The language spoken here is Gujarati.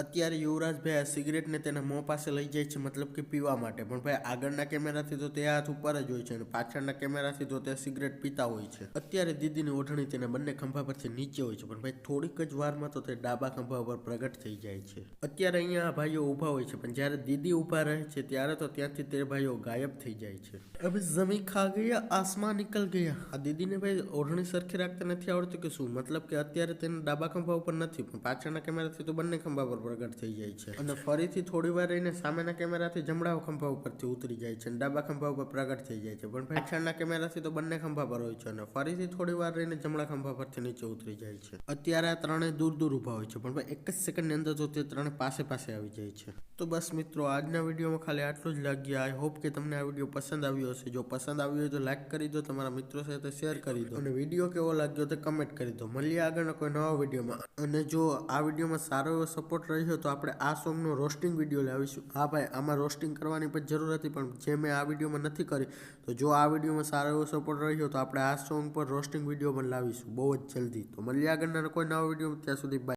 અત્યારે યુવરાજભાઈ આ સિગરેટને તેના મોં પાસે લઈ જાય છે, મતલબ કે પીવા માટે. પણ ભાઈ આગળના કેમેરાથી તો તે હાથ ઉપર જ હોય છે અને પાછળના કેમેરાથી તો તે સિગરેટ પીતા હોય છે. અત્યારે દીદીની ઓઢણી તેના બંને ખંભા પરથી નીચે હોય છે, પણ ભાઈ થોડીક જ વારમાં તો તે ડાબા ખંભા ઉપર પ્રગટ થઈ જાય છે. અત્યારે અહીંયા આ ભાઈઓ ઊભા હોય છે, પણ જ્યારે દીદી ઊભા રહે છે ત્યારે તો ત્યાંથી તે ભાઈઓ ગાયબ થઈ જાય છે. હવે જમી ખા ગયા, આસમાન નીકળ ગયા. આ દીદીને ભાઈ ઓઢણી સરખી રાખતા નથી આવડતું કે શું? મતલબ કે અત્યારે તેને ડાબા ખંભા ઉપર નથી, પણ પાછળના કેમેરાથી તો બંને ખંભા પર પ્રગટ થઈ જાય છે. અને ફરીથી થોડી વાર રહીને સામેના કેમેરાથી જમણા ખંભા ઉપરથી ઉતરી જાય છે અને ડાબા ખંભા ઉપર પ્રગટ થઈ જાય છે. પણ પાછળના કેમેરાથી તો બંને ખંભા પર હોય છે અને ફરીથી થોડી વાર રહીને જમણા ખંભા પરથી નીચે ઉતરી જાય છે. અત્યારે આ ત્રણેય દૂર દૂર ઊભા હોય છે, પણ ભાઈ એક જ સેકન્ડની અંદર તો તે ત્રણે પાસે પાસે આવી જાય છે. તો બસ મિત્રો, આજના વિડીયોમાં ખાલી આટલું જ લાગ્યું. આઈ હોપ કે તમને આ વિડીયો પસંદ આવ્યો હશે. જો પસંદ આવ્યો હોય તો લાઈક કરી દો, તમારા મિત્રો સાથે શેર કરી દો અને વિડીયો કેવો લાગ્યો તે કમેન્ટ કરી દો. મળીએ આગળના કોઈ નવા વિડીયોમાં. અને જો આ વિડીયોમાં સારો એવો સપોર્ટ રહ્યો તો આપણે આ સોંગનો રોસ્ટિંગ વિડીયો લાવીશું. હા ભાઈ, આમાં રોસ્ટિંગ કરવાની પણ જરૂર હતી, પણ જે મેં આ વિડીયોમાં નથી કરી. તો જો આ વિડીયોમાં સારો એવો સપોર્ટ રહ્યો તો આપણે આ સોંગ પર રોસ્ટિંગ વિડીયો પણ લાવીશું બહુ જ જલ્દી. તો મળીએ આગળના કોઈ નવા વિડીયો. ત્યાં સુધી બાય.